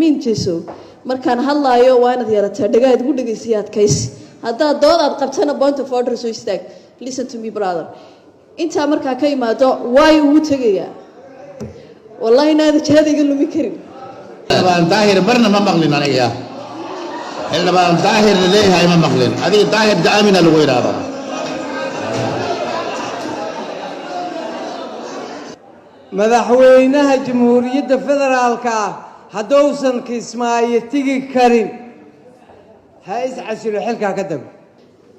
min jeeso markaan hadlaayo waa inaad yeelataa dhagaad ugu dhageysiyaad kays haddaad dood aad qabtana point of order soo istaag. Listen to me brother. Inta markaa ka imaado way ugu tagayaa wallahi inaad jahadiga lumi karin. baan daahir barna ma maqlin aniga illa baan daahir leeyahay ma maqlin adiga daahir daamina lagu yiraahdo madaxweynaha jamhuuriyadda federaalka hadowsan kismaayo tigi karin ha iscasilo xilka ka dab.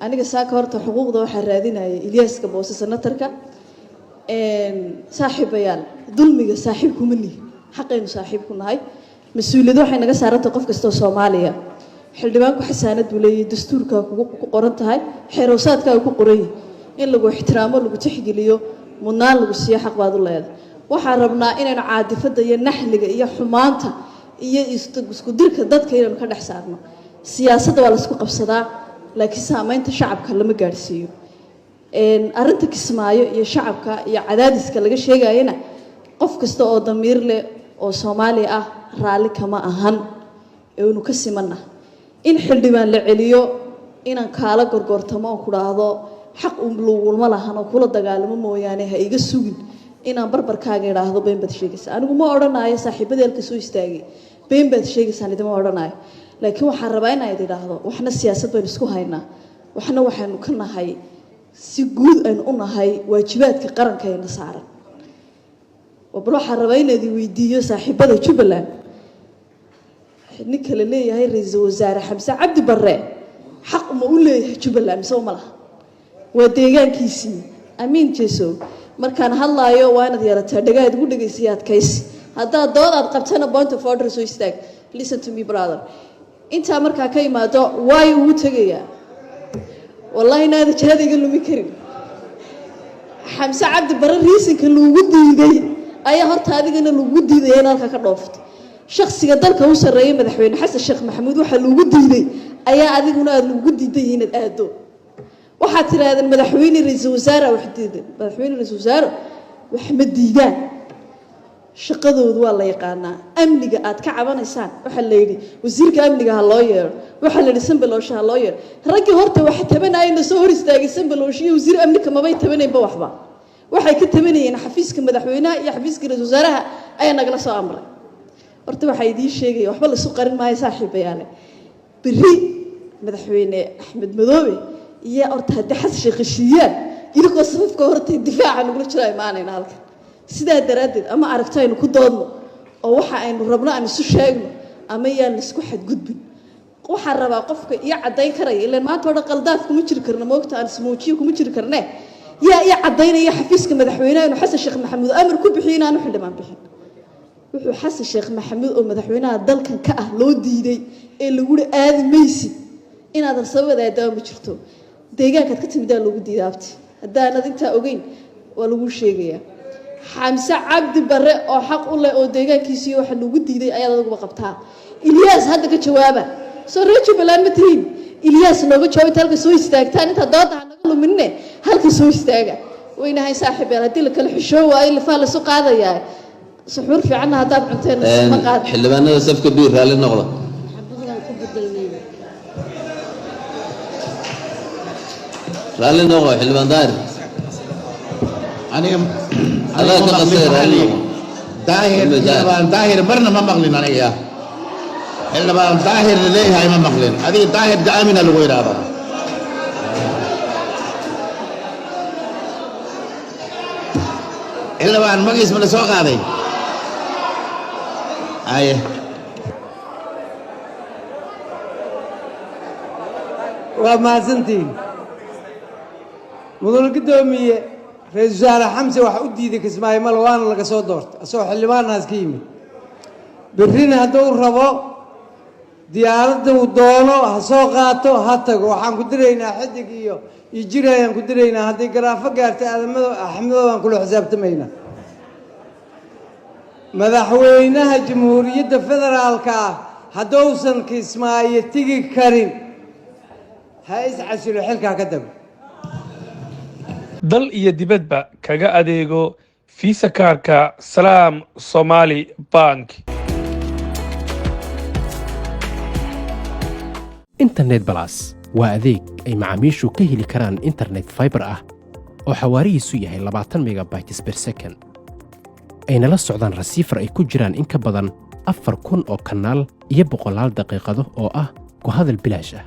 Aniga saaka horta xuquuqda waxa raadinaya Ilyaaska Boose senatarka saaxiibayaal dulmiga saaxiib kuma nihi xaqaynu saaxiib ku nahay mas'uuliyadu waxay naga saarantay qof kasta oo Soomaaliya xildhibaanku xasaanad uu leeyahay dastuurka ku qoran tahay xeeroosaadka ku qoran in lagu ixtiraamo lagu tixgeliyo mudnaan lagu siiyo xaq baad u leedahay. waxaan rabnaa inaynu caadifada iyo naxliga iyo xumaanta iyo isku dirka dadka inaynu ka dhex saarno. Siyaasadda waa la isku qabsadaa laakiin saameynta shacabka lama gaarsiiyo. Arrinta Kismaayo iyo shacabka iyo cadaadiska laga sheegayna qof kasta oo damiir leh oo Soomaali ah raali kama ahan ee uu ka simana in xildhibaan la celiyo inaan kaala gorgortamo oo ku dhaahdo xaq laguma lahan oo kula dagaalamo mooyaane ha iga sugin inaan barbarkaaga iraahdo been bad sheegaysa. Anigu ma oranayo saaxiibadeelka soo istaagay been bad sheegaysa idima oranayo laakiin waxaan rabaa in ay iraahdo waxna siyaasad baynu isku haynaa waxna waxaanu ka nahay si guud aynu u nahay waajibaadka qarankeena saaran. waxaan rabaa in ay weydiiyo saaxiibada Jubbaland ninka la leeyahay ra'iisul wasaare Xamse Cabdi Barre xaq ma u leeyahay Jubbaland soo ma laha waa deegaankiisii amiin jeeso markaan hadlaayo waa inaad yeelataa dhagaad ugu dhageysiyaad kays haddaad dood aad qabtana point of order soo istaag. Listen to me brother. Inta markaa ka imaado way ugu tagayaa wallahi inaad jahadiga lumi karin. Xamse Cabdi Barre riisinka lagu diiday ayaa horta adigana lagu diiday in halka ka dhoofto shakhsiga dalka uu sareeyay madaxweyne Xasan Sheekh Maxamuud waxa lagu diiday ayaa adiguna lagu diiday inaad aado. waxaad tiraahdaa madaxweyne ra'iisul wasaare wax diiday madaxweyne ra'iisul wasaare wax ma diidaan shaqadoodu waa la yaqaanaa. amniga aad ka cabanaysaan waxa la yiri wasiirka amniga ha loo yeero waxa la yiri Sanbaloosh ha loo yeero ragii horta waxa tabanayna soo hor istaagay Sanbaloosh iyo wasiir amniga ma bay tabanayba waxba waxay ka tabanayeen xafiiska madaxweynaha iyo xafiiska ra'iisul wasaaraha ayaa nagala soo amray. horta waxa idin sheegay waxba la soo qarin maayo saaxiibayaal biri madaxweyne Axmed Madoobe iyo horta hadda Xasan Sheekh Shiyaan ilaa sababka horta difaaca lagu jiro imaanayna halka sidaa daraadeed ama aragtaynu ku doodno oo waxa aynu rabno aan isu sheegno ama yaan isku xadgudbin. waxaan rabaa qofka iyo cadeyn karaya ilaa maanta wada qaldaaf kuma jiri karna moogta aan ismoojiyo kuma jiri karnaa yaa cadeynaya xafiiska madaxweynaha inuu Xasan Sheekh Maxamuud amar ku bixiyay aanu xildhibaan bixin. wuxuu Xasan Sheekh Maxamuud oo madaxweynaha dalkan ka ah loo diiday ee lagu aadi maysid inaad sababada ma jirto deegaanka ka timid lagu diiday abti haddaanad inta ogeyn waa lagu sheegayaa. Xamse Cabdi Barre oo xaq u leh oo deegaankiisii waxa lagu diiday ayaa lagu qabtaa. Ilyaas hadda ka jawaaba soo reejo balaan ma tihiin Ilyaas nooga jawaabay halka soo istaagtaan inta dooda naga luminne halka soo istaaga weynahay saaxiibayaal hadii la kala xishoo waa in la faal soo qaadayaa suxuur fiican hadaad cunteen ma qaad xildhibaanada safka biir raali noqdo raali noqdo xildhibaan daahir aniga Allah ka qasay raali daahir barna ma maqlin aniga illa baan daahir leeyahay ma maqlin adiga daahir daamina lagu yiraahdo illa baan magiis ma soo qaaday aye waa maasantiin mudane gudoomiye ra'iisul wasaare Xamse waxa u diiday Kismaayo mal waana laga soo doortay asoo xildhibaanaas ka yimid birrina hadduu rabo diyaaradda uu doono ha soo qaato ha tago waxaan ku diraynaa xidig iyo jirayaan ku diraynaa haddii garaafo gaartay aadamada Axmedo waan kula xisaabtamaynaa. madaxweynaha jamhuuriyadda federaalka hadowsan Kismaayo tigi karin ha iscasilo xilka ka dab. dal iyo dibadba kaga adeego Visa kaarka Salaam Somali Bank. internet balas waa adeeg ay macaamiishu ka heli karaan internet fiber ah oo xawaarihiisu yahay 20 megabytes per second ayna la socdaan rasiifar ay ku jiraan in ka badan 4,000 oo kanaal iyo boqolaal daqiiqado oo ah ku hadal bilaash ah